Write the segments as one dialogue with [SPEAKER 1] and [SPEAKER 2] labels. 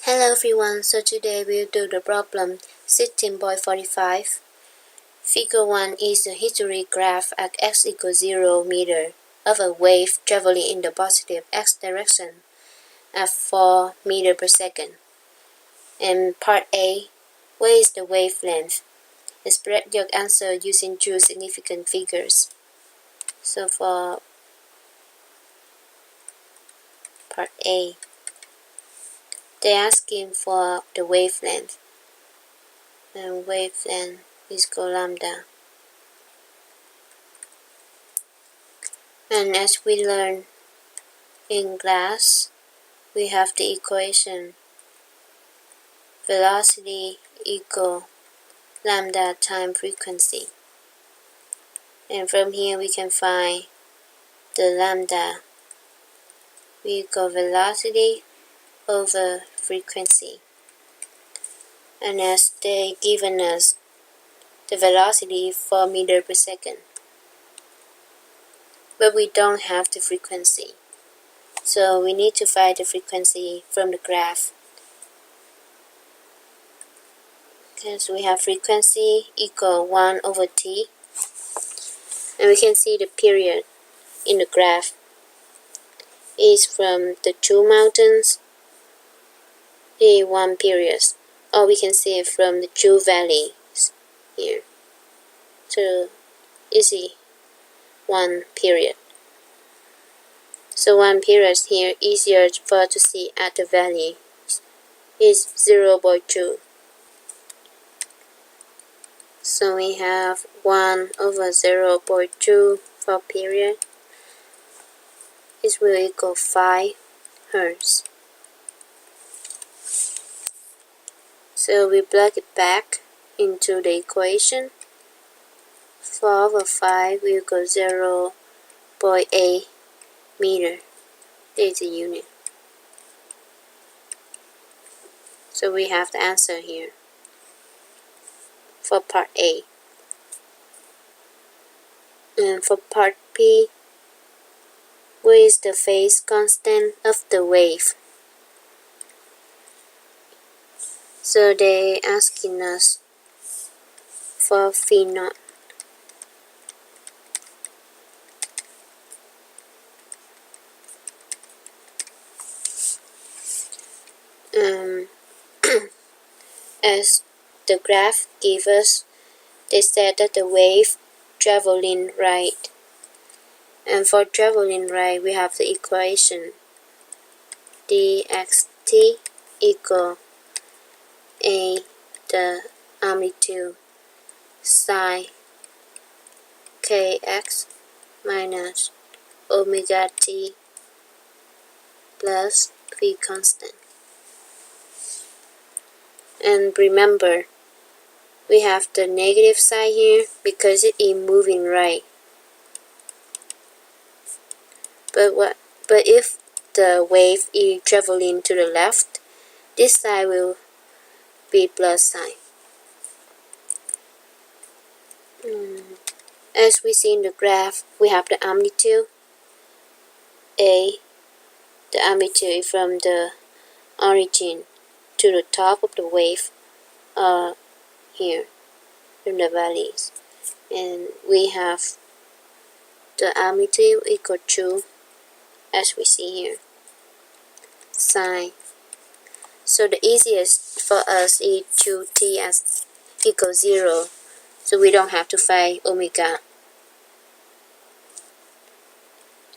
[SPEAKER 1] Hello everyone, so today we'll do the problem 16.45. Figure 1 is a history graph at x equals 0 meter of a wave traveling in the positive x direction at 4 meter per second. And part A, what is the wavelength? Express your answer using two significant figures. So for part A, they're asking for the wavelength. And wavelength is called lambda. And as we learn in class, we have the equation velocity equal lambda times frequency. And from here we can find the lambda equal velocity over frequency. And as they given us the velocity 4 meters per second, but we don't have the frequency. So we need to find the frequency from the graph. Okay, so we have frequency equal 1 over t. And we can see the period in the graph is from the two mountains, the 1 period. Or we can see it from the two valleys here. So easy 1 period. So 1 period here easier for to see at the valley is 0.2. So we have 1 over 0.2 for period is will equal 5 Hertz. So we plug it back into the equation. 4 over 5 will equal 0.8 meter. This is a unit. So we have the answer here for part A. And for part B, what is the phase constant of the wave? So they asking us for phi naught. As the graph gives us, they said that the wave traveling right. And for traveling right, we have the equation dxt equal a the amplitude sine kx minus omega t plus phi constant. And remember, we have the negative side here because it is moving right. But if the wave is traveling to the left, this side will be plus sign. As we see in the graph, we have the amplitude A. The amplitude from the origin to the top of the wave here from the valleys. And we have the amplitude equal to, as we see here, sine. So the easiest for us is to t as equals 0, so we don't have to find omega.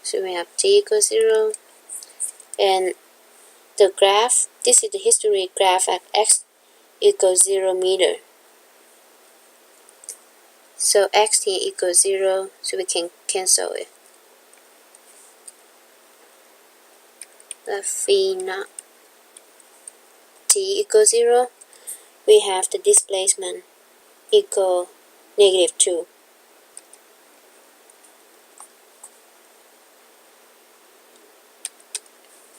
[SPEAKER 1] So we have t equals 0, and the graph, this is the history graph at x equals 0 meter. So x here equals 0, so we can cancel it. The phi naught t equals 0, we have the displacement equal -2.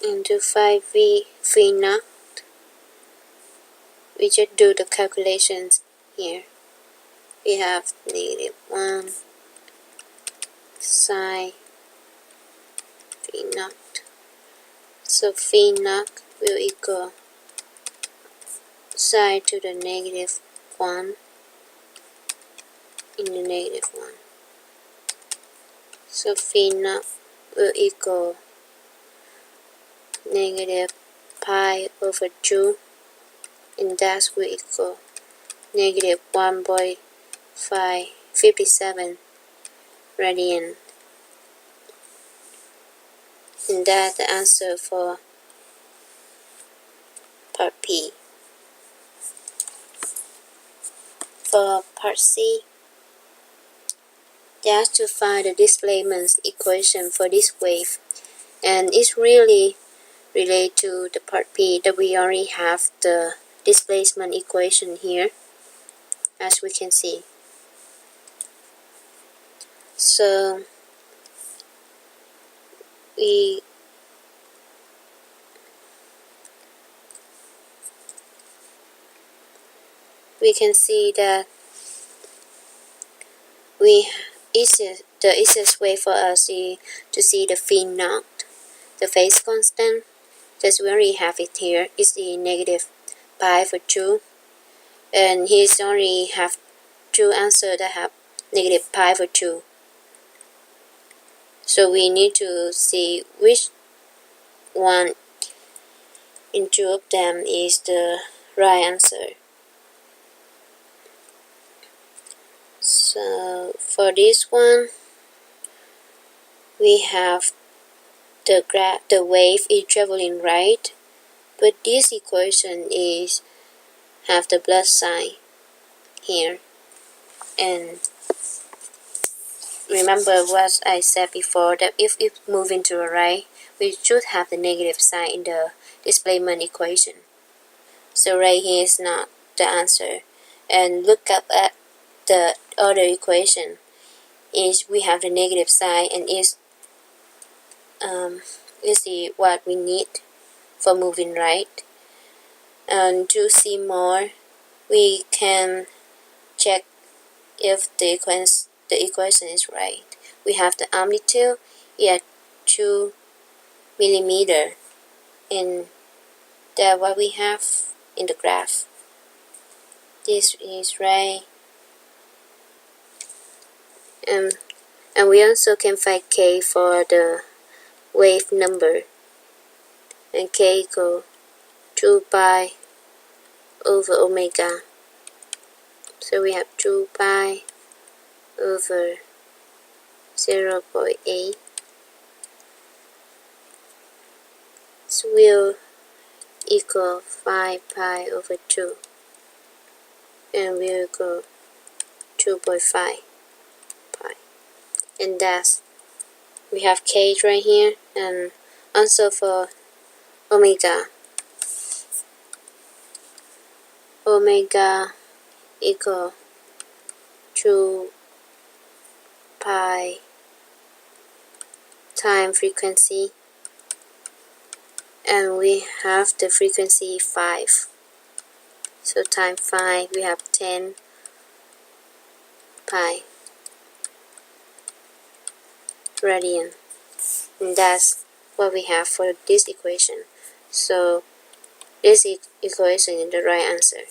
[SPEAKER 1] And to find phi naught, we just do the calculations here. We have -1 sine phi naught. So phi naught will equal sine to the negative 1 in the negative 1. So phi naught will equal negative pi over 2, and that will equal negative 1.557 radian. And that's the answer for part P. For part C, just to find the displacement equation for this wave, and it's really related to the part P that we already have the displacement equation here, as we can see. So we can see that the easiest way for us is to see the phi naught, the phase constant, because we already have it here, is the negative pi for 2, and he's only have two answers that have negative pi for 2. So we need to see which one in two of them is the right answer. So for this one, we have the wave is traveling right, but this equation is have the plus sign here. And remember what I said before, that if it's moving to the right, we should have the negative sign in the displacement equation. So right here is not the answer. And look up at the other equation, is we have the negative sign, and is what we need for moving right. And to see more, we can check if the equation is right. We have the amplitude at 2 millimeter, and that's what we have in the graph. This is right. And we also can find K for the wave number, and K equal 2 pi over omega. So we have 2 pi over 0.8. So will equal 5 pi over 2, and will equal 2.5 pi. And that's, we have K right here, and also for omega. Omega equal 2 pi times frequency, and we have the frequency 5. So times 5, we have 10 pi radian. And that's what we have for this equation. So this equation is the right answer.